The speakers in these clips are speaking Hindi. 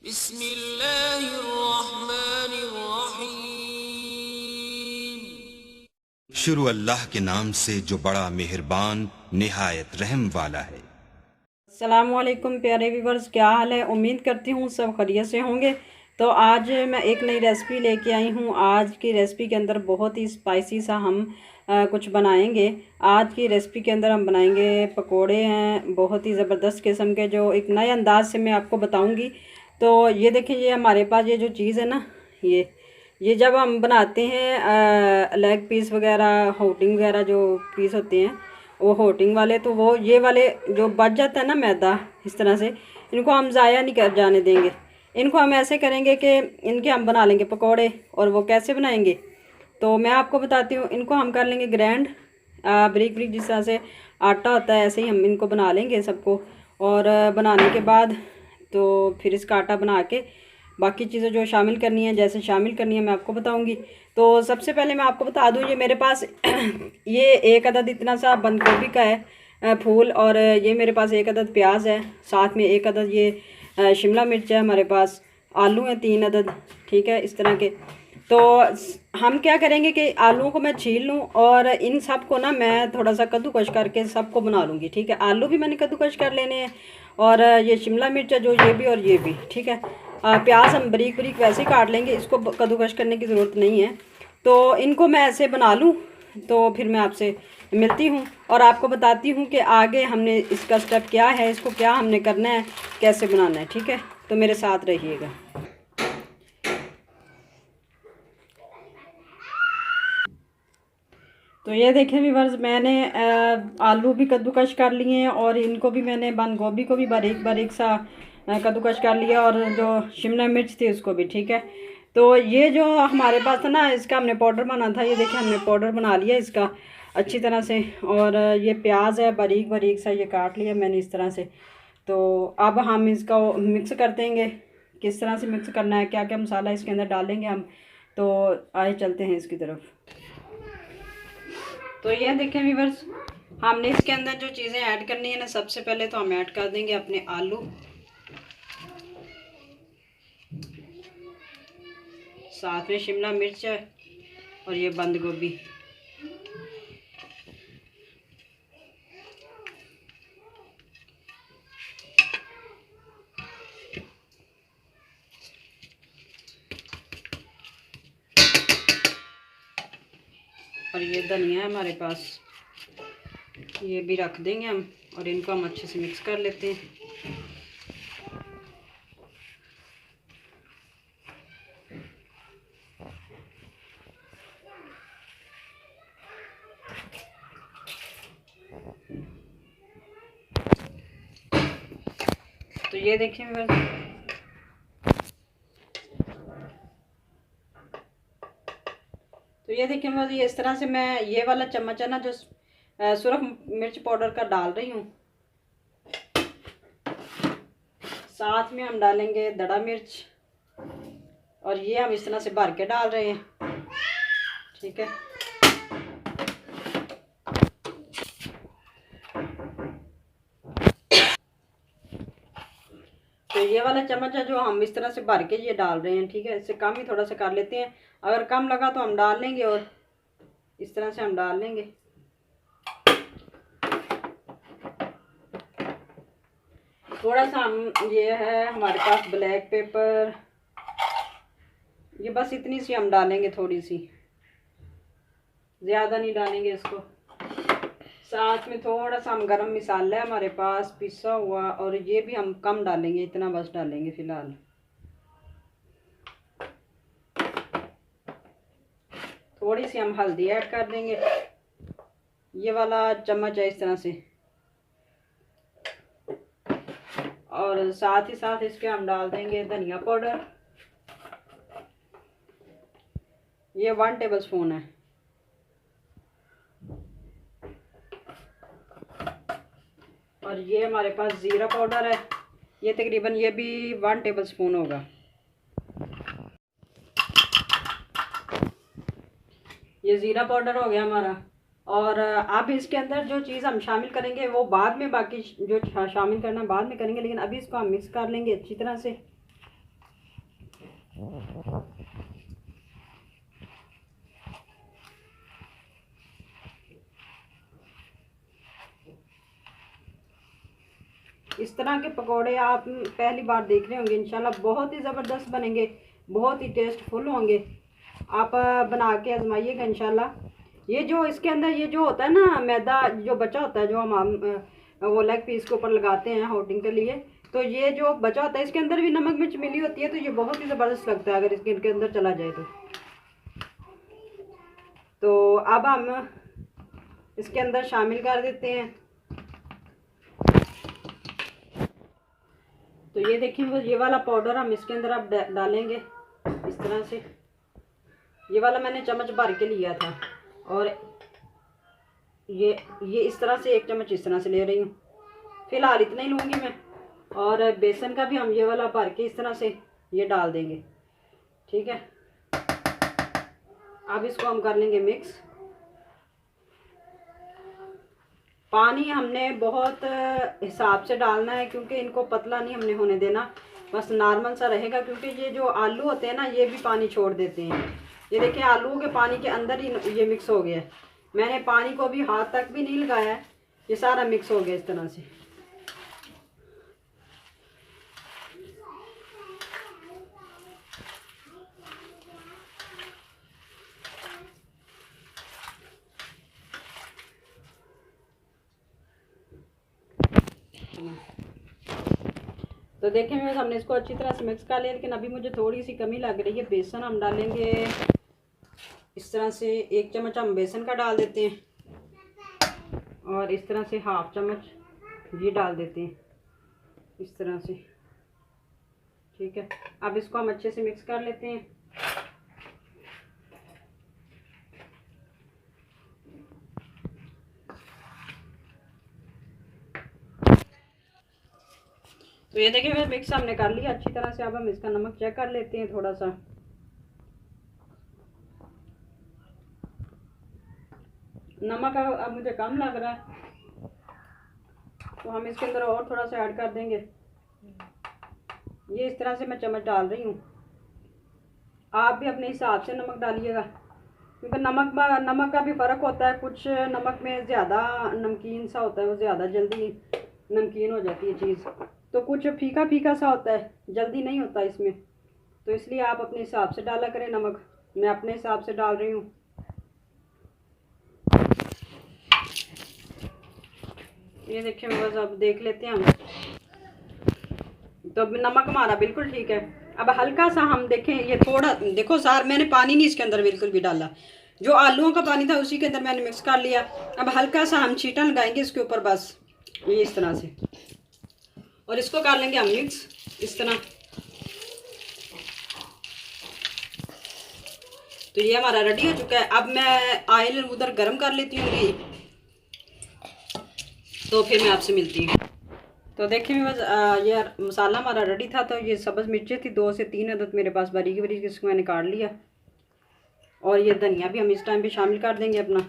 बिस्मिल्लाहिर्रहमानिर्रहीम। शुरू अल्लाह के नाम से जो बड़ा मेहरबान निहायत रहम वाला है। अस्सलामुअलैकुम प्यारे व्यूवर्स, क्या हाल है? उम्मीद करती हूँ सब खैरियत से होंगे। तो आज मैं एक नई रेसिपी लेके आई हूँ। आज की रेसिपी के अंदर बहुत ही स्पाइसी सा हम कुछ बनाएंगे। आज की रेसिपी के अंदर हम बनाएंगे पकोड़े हैं, बहुत ही ज़बरदस्त किस्म के, जो एक नए अंदाज से मैं आपको बताऊँगी। तो ये देखें, ये हमारे पास ये जो चीज़ है ना, ये जब हम बनाते हैं लेग पीस वगैरह, होटिंग वगैरह जो पीस होते हैं वो होटिंग वाले, तो वो ये वाले जो बच जाता है ना मैदा, इस तरह से इनको हम ज़ाया नहीं कर जाने देंगे। इनको हम ऐसे करेंगे कि इनके हम बना लेंगे पकोड़े। और वो कैसे बनाएंगे तो मैं आपको बताती हूँ। इनको हम कर लेंगे ग्रैंड, ब्रिक ब्रिक, जिस तरह से आटा होता है ऐसे ही हम इनको बना लेंगे सबको। और बनाने के बाद तो फिर इसका आटा बना के बाकी चीज़ें जो शामिल करनी है, जैसे शामिल करनी है मैं आपको बताऊंगी। तो सबसे पहले मैं आपको बता दूं, ये मेरे पास ये एक अदद इतना सा बंद गोभी का है फूल, और ये मेरे पास एक अदद प्याज है, साथ में एक अदद ये शिमला मिर्च है, हमारे पास आलू हैं 3 अदद, ठीक है, इस तरह के। तो हम क्या करेंगे कि आलूओं को मैं छील लूँ और इन सब को ना मैं थोड़ा सा कद्दूकश करके सबको बना लूँगी, ठीक है। आलू भी मैंने कद्दूकश कर लेने हैं, और ये शिमला मिर्च है जो, ये भी और ये भी, ठीक है। प्याज हम बारीक बारीक वैसे ही काट लेंगे, इसको कद्दूकश करने की ज़रूरत नहीं है। तो इनको मैं ऐसे बना लूँ, तो फिर मैं आपसे मिलती हूँ और आपको बताती हूँ कि आगे हमने इसका स्टेप क्या है, इसको क्या हमने करना है, कैसे बनाना है, ठीक है। तो मेरे साथ रहिएगा। तो ये देखें व्यूअर्स, मैंने आलू भी कद्दूकश कर लिए हैं, और इनको भी मैंने बंद गोभी को भी बारीक बारीक सा कद्दूकश कर लिया, और जो शिमला मिर्च थी उसको भी, ठीक है। तो ये जो हमारे पास था ना, इसका हमने पाउडर बना था। ये देखिए, हमने पाउडर बना लिया इसका अच्छी तरह से। और ये प्याज है बारीक बारीक सा, ये काट लिया मैंने इस तरह से। तो अब हम इसका मिक्स कर देंगे। किस तरह से मिक्स करना है, क्या क्या मसाला इसके अंदर डालेंगे हम, तो आए चलते हैं इसकी तरफ। तो ये देखें व्यूअर्स, हमने इसके अंदर जो चीज़ें ऐड करनी है ना, सबसे पहले तो हम ऐड कर देंगे अपने आलू, साथ में शिमला मिर्च है, और ये बंद गोभी। और ये धनिया है हमारे पास, ये भी रख देंगे हम, और इनको हम अच्छे से मिक्स कर लेते हैं। तो ये देखें बस, तो ये देखें बस, ये इस तरह से मैं ये वाला चम्मच है ना जो सुरख मिर्च पाउडर का डाल रही हूँ। साथ में हम डालेंगे दड़ा मिर्च, और ये हम इस तरह से भर के डाल रहे हैं, ठीक है। तो ये वाला चम्मच है जो हम इस तरह से भर के ये डाल रहे हैं, ठीक है। इससे कम ही थोड़ा सा कर लेते हैं, अगर कम लगा तो हम डाल लेंगे, और इस तरह से हम डाल लेंगे। थोड़ा सा हम, ये है हमारे पास ब्लैक पेपर, ये बस इतनी सी हम डालेंगे, थोड़ी सी, ज़्यादा नहीं डालेंगे इसको। साथ में थोड़ा सा हम गरम मसाला है हमारे पास पिसा हुआ, और ये भी हम कम डालेंगे, इतना बस डालेंगे फ़िलहाल। थोड़ी सी हम हल्दी ऐड कर देंगे, ये वाला चम्मच है इस तरह से। और साथ ही साथ इसके हम डाल देंगे धनिया पाउडर, ये 1 टेबल स्पून है। और ये हमारे पास ज़ीरा पाउडर है, ये तकरीबन ये भी 1 टेबल स्पून होगा। ये ज़ीरा पाउडर हो गया हमारा। और अब इसके अंदर जो चीज़ हम शामिल करेंगे वो बाद में, बाकी जो शामिल करना बाद में करेंगे, लेकिन अभी इसको हम मिक्स कर लेंगे अच्छी तरह से। इस तरह के पकोड़े आप पहली बार देख रहे होंगे, इंशाल्लाह बहुत ही ज़बरदस्त बनेंगे, बहुत ही टेस्टफुल होंगे। आप बना के आजमाइएगा इंशाल्लाह। ये जो इसके अंदर ये जो होता है ना मैदा जो बचा होता है, जो हम वो लेग पीस के ऊपर लगाते हैं होटिंग के लिए, तो ये जो बचा होता है इसके अंदर भी नमक मिर्च मिली होती है, तो ये बहुत ही ज़बरदस्त लगता है अगर इसके अंदर चला जाए तो अब हम इसके अंदर शामिल कर देते हैं। तो ये देखिए वो ये वाला पाउडर हम इसके अंदर अब डालेंगे इस तरह से। ये वाला मैंने चम्मच भर के लिया था और ये इस तरह से 1 चम्मच इस तरह से ले रही हूँ, फिलहाल इतना ही लूँगी मैं। और बेसन का भी हम ये वाला भर के इस तरह से ये डाल देंगे, ठीक है। अब इसको हम कर लेंगे मिक्स। पानी हमने बहुत हिसाब से डालना है क्योंकि इनको पतला नहीं हमने होने देना, बस नॉर्मल सा रहेगा, क्योंकि ये जो आलू होते हैं ना ये भी पानी छोड़ देते हैं। ये देखिए आलूओं के पानी के अंदर ही ये मिक्स हो गया है, मैंने पानी को भी हाथ तक भी नहीं लगाया है, ये सारा मिक्स हो गया इस तरह से। तो देखिए मैं हमने इसको अच्छी तरह से मिक्स कर लिया, लेकिन अभी मुझे थोड़ी सी कमी लग रही है। बेसन हम डालेंगे इस तरह से, 1 चम्मच हम बेसन का डाल देते हैं और इस तरह से 1/2 चम्मच ये डाल देते हैं इस तरह से, ठीक है। अब इसको हम अच्छे से मिक्स कर लेते हैं। तो ये देखिए मिक्स हमने कर लिया अच्छी तरह से। अब हम इसका नमक चेक कर लेते हैं थोड़ा सा। नमक अब मुझे कम लग रहा है तो हम इसके अंदर और थोड़ा सा ऐड कर देंगे। ये इस तरह से मैं चम्मच डाल रही हूँ, आप भी अपने हिसाब से नमक डालिएगा, क्योंकि नमक का भी फ़र्क होता है। कुछ नमक में ज़्यादा नमकीन सा होता है, वो ज़्यादा जल्दी नमकीन हो जाती है चीज़, तो कुछ फीका फीका सा होता है, जल्दी नहीं होता इसमें, तो इसलिए आप अपने हिसाब से डाला करें नमक। मैं अपने हिसाब से डाल रही हूँ। ये देखिए बस अब देख लेते हैं हम, तो नमक हमारा बिल्कुल ठीक है। अब हल्का सा हम देखें, ये थोड़ा देखो सार मैंने पानी नहीं इसके अंदर बिल्कुल भी डाला, जो आलूओं का पानी था उसी के अंदर मैंने मिक्स कर लिया। अब हल्का सा हम छींटा लगाएंगे इसके ऊपर, बस ये इस तरह से, और इसको कर लेंगे हम मिक्स इस तरह। तो ये हमारा रेडी हो चुका है। अब मैं ऑयल उधर गर्म कर लेती हूँ ये, तो फिर मैं आपसे मिलती हूँ। तो देखिए बस ये मसाला हमारा रेडी था। तो ये सब्ज़ मिर्चें थी 2 से 3 अदद मेरे पास, बारीक बारीक इसको मैंने काट लिया। और ये धनिया भी हम इस टाइम पे शामिल कर देंगे अपना,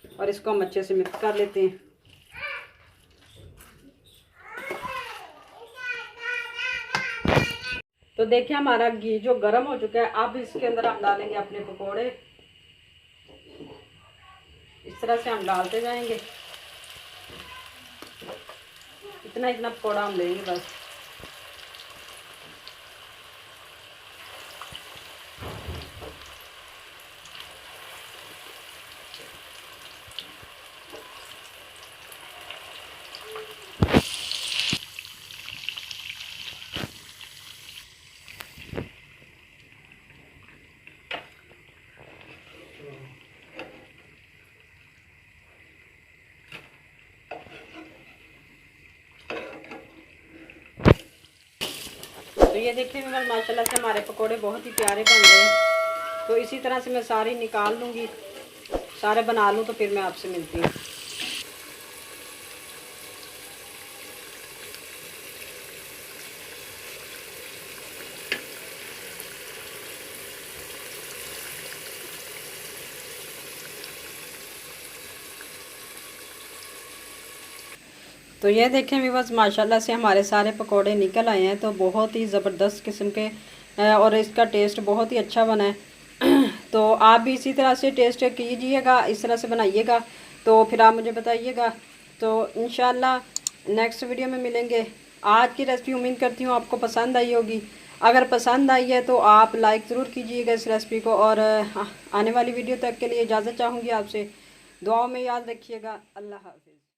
और इसको हम अच्छे से मिक्स कर लेते हैं। तो देखिए हमारा घी जो गर्म हो चुका है, अब इसके अंदर हम डालेंगे अपने पकोड़े। इस तरह से हम डालते जाएंगे, इतना इतना पकौड़ा हम लेंगे बस। तो ये देखने में माशाल्लाह से हमारे पकोड़े बहुत ही प्यारे बन रहे हैं। तो इसी तरह से मैं सारी निकाल लूँगी, सारे बना लूँ, तो फिर मैं आपसे मिलती हूँ। तो ये देखें व्यूअर्स, माशाल्लाह से हमारे सारे पकोड़े निकल आए हैं। तो बहुत ही ज़बरदस्त किस्म के और इसका टेस्ट बहुत ही अच्छा बना है। तो आप भी इसी तरह से टेस्ट कीजिएगा, इस तरह से बनाइएगा, तो फिर आप मुझे बताइएगा। तो इंशाल्लाह नेक्स्ट वीडियो में मिलेंगे। आज की रेसिपी उम्मीद करती हूँ आपको पसंद आई होगी। अगर पसंद आई है तो आप लाइक ज़रूर कीजिएगा इस रेसिपी को। और आने वाली वीडियो तक के लिए इजाज़त चाहूँगी आपसे। दुआओं में याद रखिएगा। अल्लाह हाफ़िज़।